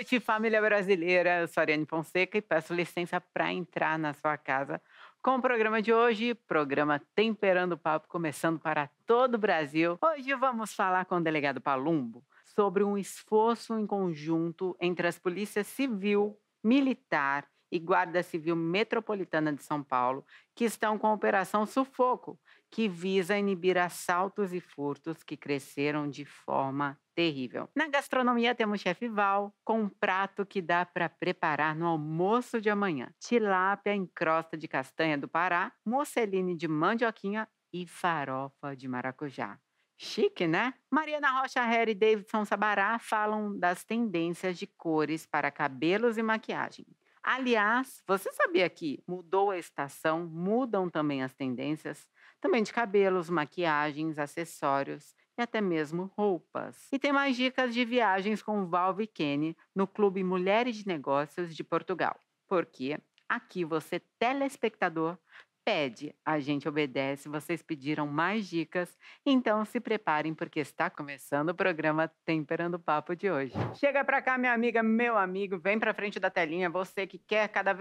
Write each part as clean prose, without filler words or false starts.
noite, família brasileira. Eu sou a Ariane Fonseca e peço licença para entrar na sua casa com o programa de hoje, programa Temperando o Papo, começando para todo o Brasil. Hoje vamos falar com o delegado Palumbo sobre um esforço em conjunto entre as polícias civil, militar e Guarda Civil Metropolitana de São Paulo, que estão com a Operação Sufoco, que visa inibir assaltos e furtos que cresceram de forma terrível. Na gastronomia temos chefe Val, com um prato que dá para preparar no almoço de amanhã. Tilápia em crosta de castanha do Pará, musseline de mandioquinha e farofa de maracujá. Chique, né? Mariana Rocha Herr e Davidson Sabará falam das tendências de cores para cabelos e maquiagem. Aliás, você sabia que mudou a estação, mudam também as tendências, também de cabelos, maquiagens, acessórios e até mesmo roupas. E tem mais dicas de viagens com Val e Kenny no Clube Mulheres de Negócios de Portugal. Porque aqui você, telespectador, pede, a gente obedece. Vocês pediram mais dicas, então se preparem porque está começando o programa Temperando o Papo de hoje. Chega pra cá, minha amiga, meu amigo, vem pra frente da telinha, você que quer cada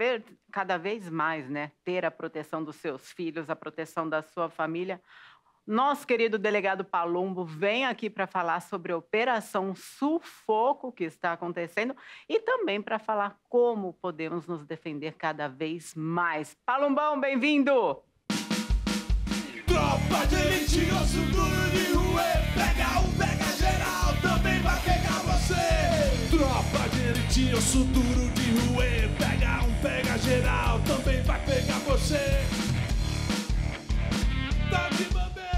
vez mais, né, ter a proteção dos seus filhos, a proteção da sua família. Nosso querido delegado Palumbo vem aqui para falar sobre a Operação Sufoco que está acontecendo e também para falar como podemos nos defender cada vez mais. Palumbão, bem-vindo! Tropa de elite, osso duro de rua, pega geral, também vai pegar você. Tropa de elite, osso duro de rua, pega geral, também vai pegar você. Tá de bandeira.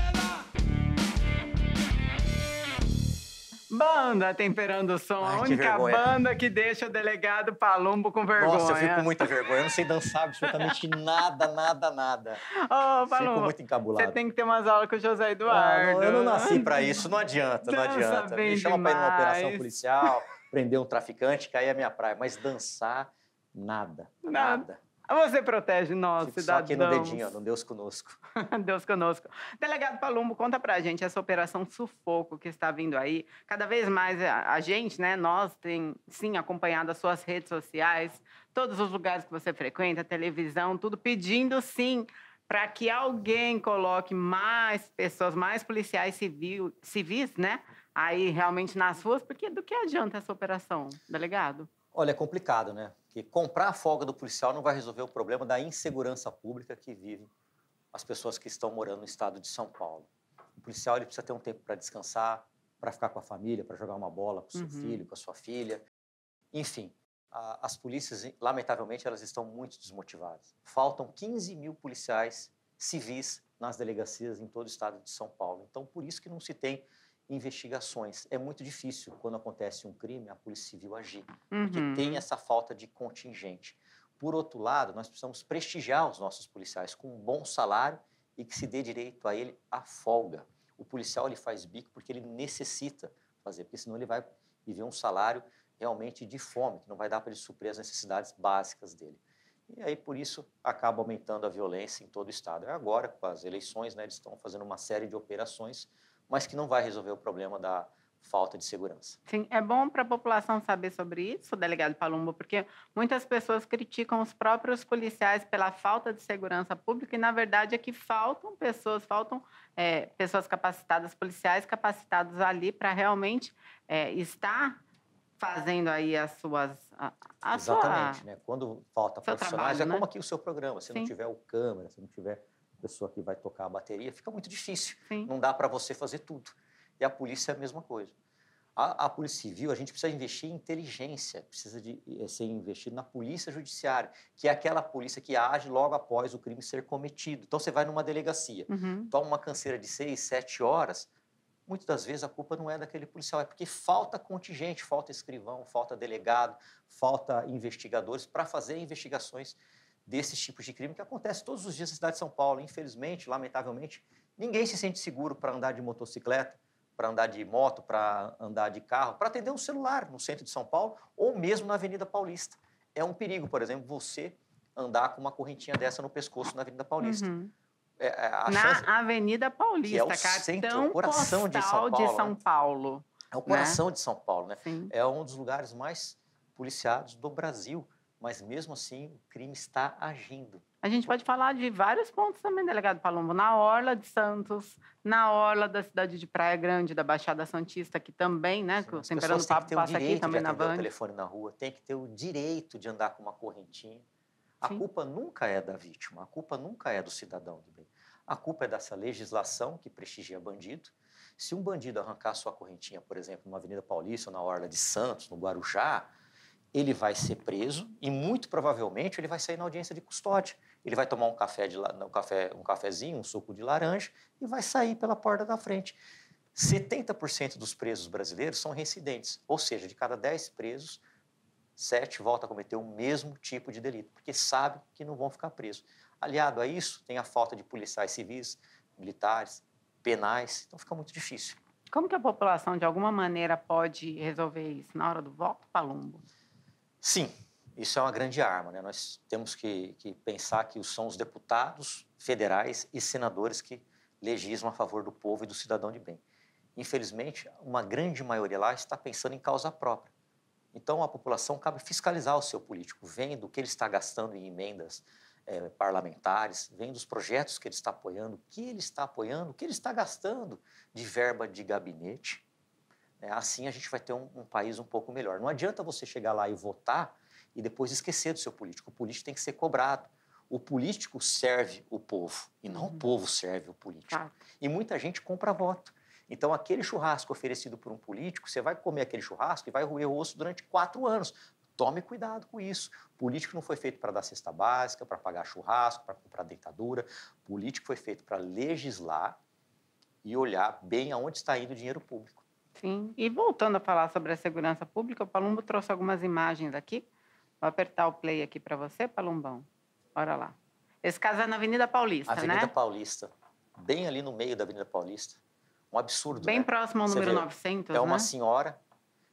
Banda Temperando o Som, Ai, a que única vergonha. banda que deixa o delegado Palumbo com vergonha. Nossa, eu fico com muita vergonha. Eu não sei dançar absolutamente nada. Ô, Fico Palumbo, muito encabulado. você tem que ter umas aulas com o José Eduardo. Eu não nasci pra isso, não adianta. Dança bem Me chama pra ir numa demais. operação policial, prender um traficante, que aí é minha praia. Mas dançar, nada. Você protege nós, Fico só cidadãos. aqui no dedinho, ó, no Deus conosco. Deus conosco. Delegado Palumbo, conta pra gente essa Operação Sufoco que está vindo aí. Cada vez mais a gente, né, nós tem sim acompanhado as suas redes sociais, todos os lugares que você frequenta, televisão, tudo pedindo sim para que alguém coloque mais pessoas, mais policiais civis, né, aí realmente nas ruas, porque do que adianta essa operação, delegado? Olha, é complicado, né? Porque comprar a folga do policial não vai resolver o problema da insegurança pública que vivem as pessoas que estão morando no estado de São Paulo. O policial ele precisa ter um tempo para descansar, para ficar com a família, para jogar uma bola com o seu filho, com a sua filha. Enfim, as polícias, lamentavelmente, elas estão muito desmotivadas. Faltam 15 mil policiais civis nas delegacias em todo o estado de São Paulo. Então, por isso que não se tem investigações. É muito difícil, quando acontece um crime, a Polícia Civil agir, porque tem essa falta de contingente. Por outro lado, nós precisamos prestigiar os nossos policiais com um bom salário e que se dê direito a ele a folga. O policial ele faz bico porque ele necessita fazer, porque senão ele vai viver um salário realmente de fome, que não vai dar para ele suprir as necessidades básicas dele. E aí, por isso, acaba aumentando a violência em todo o estado. Agora, com as eleições, né, eles estão fazendo uma série de operações, mas que não vai resolver o problema da falta de segurança. Sim, é bom para a população saber sobre isso, delegado Palumbo, porque muitas pessoas criticam os próprios policiais pela falta de segurança pública e, na verdade, é que faltam pessoas capacitadas, policiais capacitados ali para realmente estar fazendo aí as suas... Exatamente, né? Quando falta seu profissionais, trabalho, é né? como aqui o seu programa, se não Sim. tiver o câmera, se não tiver pessoa que vai tocar a bateria, fica muito difícil. Sim. Não dá para você fazer tudo. E a polícia é a mesma coisa. A Polícia Civil, a gente precisa investir em inteligência, precisa de ser investido na polícia judiciária, que é aquela polícia que age logo após o crime ser cometido. Então, você vai numa delegacia, toma uma canseira de 6, 7 horas, muitas das vezes a culpa não é daquele policial, é porque falta contingente, falta escrivão, falta delegado, falta investigadores para fazer investigações desses tipos de crime que acontecem todos os dias na cidade de São Paulo. Infelizmente, lamentavelmente, ninguém se sente seguro para andar de motocicleta, para andar de moto, para andar de carro, para atender um celular no centro de São Paulo ou mesmo na Avenida Paulista. É um perigo, por exemplo, você andar com uma correntinha dessa no pescoço na Avenida Paulista. Na Avenida Paulista, que é o cartão centro, o coração postal de São Paulo. de São Paulo. É o coração de São Paulo, né? Sim. É um dos lugares mais policiados do Brasil. Mas, mesmo assim, o crime está agindo. A gente pode falar de vários pontos também, delegado Palumbo. Na Orla de Santos, na Orla da cidade de Praia Grande, da Baixada Santista, que também, né? Sim, que o as Temperando pessoas têm que Papo ter o passa aqui direito também de na atender o Band. telefone na rua, tem que ter o direito de andar com uma correntinha. A Sim. culpa nunca é da vítima, a culpa nunca é do cidadão do bem. A culpa é dessa legislação que prestigia bandido. Se um bandido arrancar sua correntinha, por exemplo, numa Avenida Paulista, ou na Orla de Santos, no Guarujá, ele vai ser preso e, muito provavelmente, ele vai sair na audiência de custódia. Ele vai tomar um cafezinho, um suco de laranja e vai sair pela porta da frente. 70% dos presos brasileiros são reincidentes, ou seja, de cada 10 presos, 7 voltam a cometer o mesmo tipo de delito, porque sabem que não vão ficar presos. Aliado a isso, tem a falta de policiais civis, militares, penais, então fica muito difícil. Como que a população, de alguma maneira, pode resolver isso na hora do voto, Palumbo? Sim, isso é uma grande arma, né? Nós temos que pensar que são os deputados federais e senadores que legislam a favor do povo e do cidadão de bem. Infelizmente, uma grande maioria lá está pensando em causa própria. Então, a população cabe fiscalizar o seu político, vendo o que ele está gastando em emendas parlamentares, vendo os projetos que ele está apoiando, o que ele está apoiando, o que ele está gastando de verba de gabinete. Assim a gente vai ter um país um pouco melhor. Não adianta você chegar lá e votar e depois esquecer do seu político. O político tem que ser cobrado. O político serve o povo e não o povo serve o político. Tá. E muita gente compra voto. Então, aquele churrasco oferecido por um político, você vai comer aquele churrasco e vai roer o osso durante 4 anos. Tome cuidado com isso. Político não foi feito para dar cesta básica, para pagar churrasco, para comprar dentadura. Político foi feito para legislar e olhar bem aonde está indo o dinheiro público. Sim. E voltando a falar sobre a segurança pública, o Palumbo trouxe algumas imagens aqui. Vou apertar o play aqui para você, Palumbão. Bora lá. Esse caso é na Avenida Paulista, Avenida né? Paulista, bem ali no meio da Avenida Paulista. Um absurdo, Bem né? próximo ao Você número vê, 900, é uma né? senhora,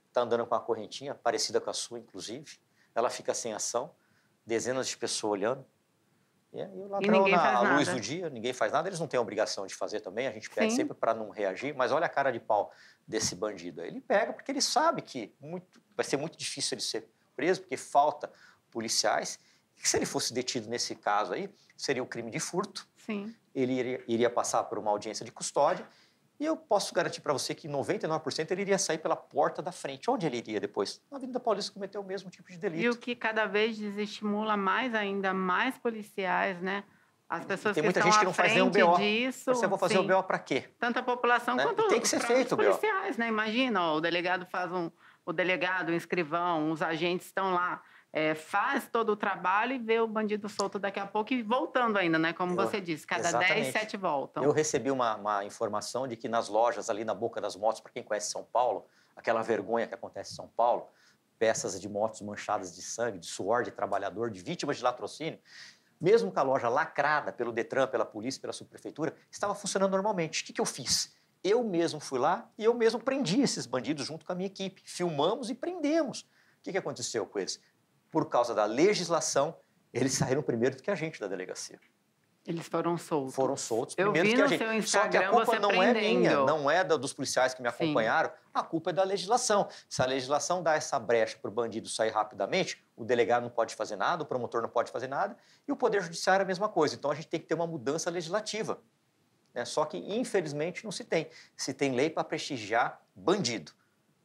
está andando com uma correntinha, parecida com a sua, inclusive. Ela fica sem ação, dezenas de pessoas olhando. E aí o ladrão, ninguém faz à luz nada. do dia, ninguém faz nada. Eles não têm a obrigação de fazer também, a gente pede Sim. sempre para não reagir. Mas olha a cara de pau desse bandido. Ele pega porque ele sabe que vai ser muito difícil ele ser preso, porque falta policiais. E se ele fosse detido nesse caso aí, seria um crime de furto. Sim. Ele iria passar por uma audiência de custódia. E eu posso garantir para você que 99% ele iria sair pela porta da frente. Onde ele iria depois? Na Avenida Paulista cometeu o mesmo tipo de delito. E o que cada vez desestimula ainda mais policiais, né? As pessoas Tem que muita estão gente que à não faz nem o frente BO. disso. Você vai fazer sim. o BO para quê? Tanto a população Né? quanto Tem que os ser próprios feito o BO. policiais, né? Imagina, ó, o delegado faz o delegado, o escrivão, os agentes estão lá, faz todo o trabalho e vê o bandido solto daqui a pouco e voltando ainda, né? Como você disse, cada exatamente. 10, 7 voltam. Eu recebi uma informação de que nas lojas ali na Boca das Motos, para quem conhece São Paulo, aquela vergonha que acontece em São Paulo, peças de motos manchadas de sangue, de suor de trabalhador, de vítimas de latrocínio, mesmo com a loja lacrada pelo Detran, pela polícia, pela subprefeitura, estava funcionando normalmente. O que eu fiz? Eu mesmo fui lá e eu mesmo prendi esses bandidos junto com a minha equipe. Filmamos e prendemos. O que aconteceu com eles? Por causa da legislação, eles saíram primeiro do que a gente da delegacia. Eles foram soltos. Foram soltos Eu primeiro vi do que a no gente. seu Só que a Instagram culpa você não é prendendo. minha, não é dos policiais que me acompanharam, a culpa é da legislação. Se a legislação dá essa brecha para o bandido sair rapidamente, o delegado não pode fazer nada, o promotor não pode fazer nada, e o Poder Judiciário é a mesma coisa. Então a gente tem que ter uma mudança legislativa. Né? Só que, infelizmente, não se tem. Se tem lei para prestigiar bandido.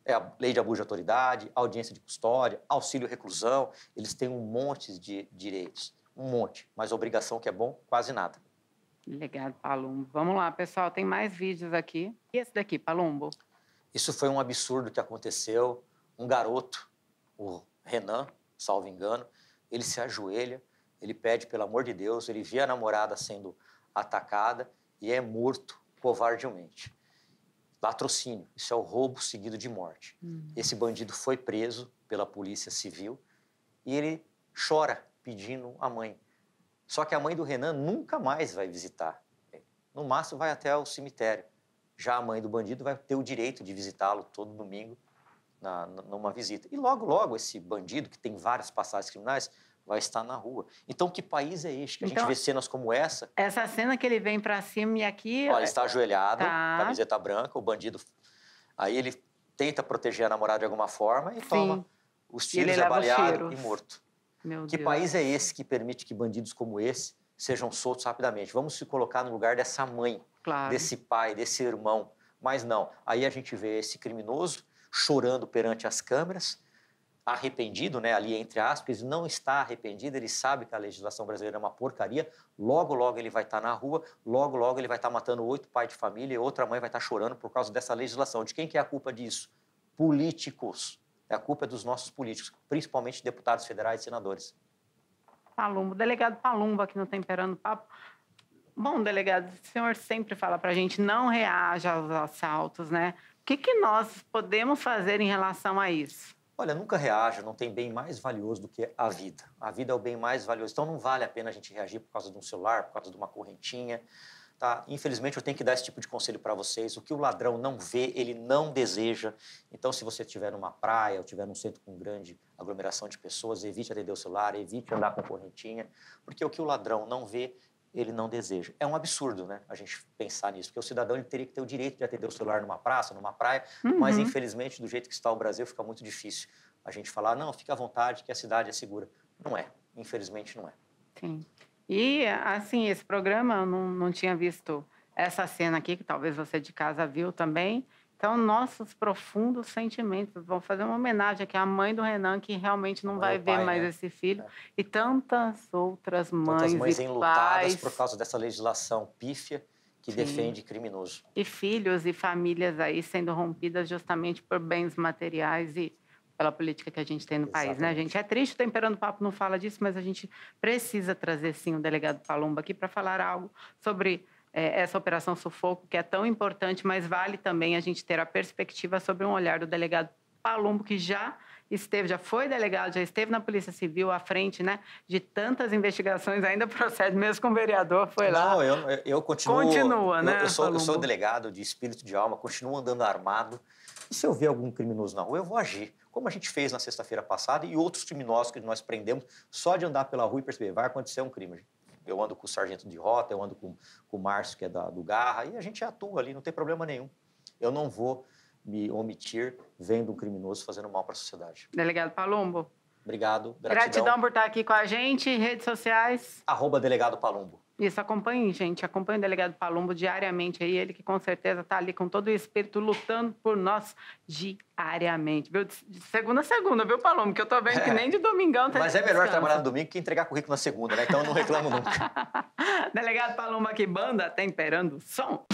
É a lei de abuso de autoridade, audiência de custódia, auxílio reclusão, eles têm um monte de direitos, um monte, mas obrigação que é bom, quase nada. Legado, Palumbo. Vamos lá, pessoal, tem mais vídeos aqui. E esse daqui, Palumbo? Isso foi um absurdo que aconteceu. Um garoto, o Renan, salvo engano, ele se ajoelha, ele pede pelo amor de Deus, ele vê a namorada sendo atacada e é morto covardemente. Latrocínio, isso é o roubo seguido de morte. Esse bandido foi preso pela Polícia Civil e ele chora pedindo a mãe. Só que a mãe do Renan nunca mais vai visitar. No máximo vai até o cemitério. Já a mãe do bandido vai ter o direito de visitá-lo todo domingo numa visita. E logo, logo, esse bandido, que tem várias passagens criminais, vai estar na rua. Então, que país é este? Que a gente vê cenas como essa. Essa cena que ele vem para cima e aqui... Olha, ele está ajoelhado, tá. Camiseta branca, o bandido... Aí ele tenta proteger a namorada de alguma forma e toma Os E ele tiros, é leva os baleado tiros. e morto. Meu Que Deus. país é esse que permite que bandidos como esse sejam soltos rapidamente? Vamos se colocar no lugar dessa mãe, Claro. desse pai, desse irmão. Mas não, aí a gente vê esse criminoso chorando perante as câmeras, arrependido, né, ali entre aspas, ele não está arrependido, ele sabe que a legislação brasileira é uma porcaria, logo, logo ele vai estar na rua, logo, logo ele vai estar matando 8 pais de família e outra mãe vai estar chorando por causa dessa legislação. De quem que é a culpa disso? Políticos. A culpa é dos nossos políticos, principalmente deputados federais e senadores. Palumbo, delegado Palumbo aqui no Temperando Papo. Bom, delegado, o senhor sempre fala para a gente não reaja aos assaltos, né? O que nós podemos fazer em relação a isso? Olha, nunca reaja, não tem bem mais valioso do que a vida. A vida é o bem mais valioso. Então não vale a pena a gente reagir por causa de um celular, por causa de uma correntinha. Tá? Infelizmente, eu tenho que dar esse tipo de conselho para vocês. O que o ladrão não vê, ele não deseja. Então, se você estiver numa praia ou estiver num centro com grande aglomeração de pessoas, evite atender o celular, evite andar com correntinha, porque o que o ladrão não vê, ele não deseja. É um absurdo, né, a gente pensar nisso, porque o cidadão ele teria que ter o direito de atender o celular numa praça, numa praia, mas, infelizmente, do jeito que está o Brasil, fica muito difícil a gente falar, não, fica à vontade, que a cidade é segura. Não é, infelizmente não é. Sim. E, assim, esse programa, eu não tinha visto essa cena aqui, que talvez você de casa viu também. Então, nossos profundos sentimentos. Vou fazer uma homenagem aqui à mãe do Renan, que realmente não vai ver mais esse filho. E tantas outras mães, tantas mães e enlutadas pais, por causa dessa legislação pífia que defende criminoso. e filhos e famílias aí sendo rompidas justamente por bens materiais e pela política que a gente tem no país, né, gente? É triste, o Temperando Papo não fala disso, mas a gente precisa trazer, sim, o delegado Palumbo aqui para falar algo sobre essa Operação Sufoco, que é tão importante, mas vale também a gente ter a perspectiva sobre um olhar do delegado Palumbo, que já foi delegado, já esteve na Polícia Civil à frente, né, de tantas investigações, ainda procede, mesmo com o vereador, foi lá. Não, eu continuo... Continua, né, eu sou delegado de espírito de alma, continuo andando armado. E se eu ver algum criminoso na rua, eu vou agir. Como a gente fez na sexta-feira passada e outros criminosos que nós prendemos só de andar pela rua e perceber, vai acontecer um crime. Eu ando com o sargento de rota, eu ando com o Márcio, que é do Garra, e a gente atua ali, não tem problema nenhum. Eu não vou me omitir vendo um criminoso fazendo mal para a sociedade. Delegado Palumbo. Obrigado, Gratidão por estar aqui com a gente, redes sociais. @delegado Palumbo. Isso, acompanhe, gente. Acompanhe o delegado Palumbo diariamente aí. Ele que com certeza está ali com todo o espírito lutando por nós diariamente. Viu? De segunda a segunda, viu, Palumbo? Que eu tô vendo que nem de domingão tá. Mas é melhor trabalhar no domingo que entregar currículo na segunda, né? Então eu não reclamo nunca. Delegado Palumbo aqui, banda Temperando Som.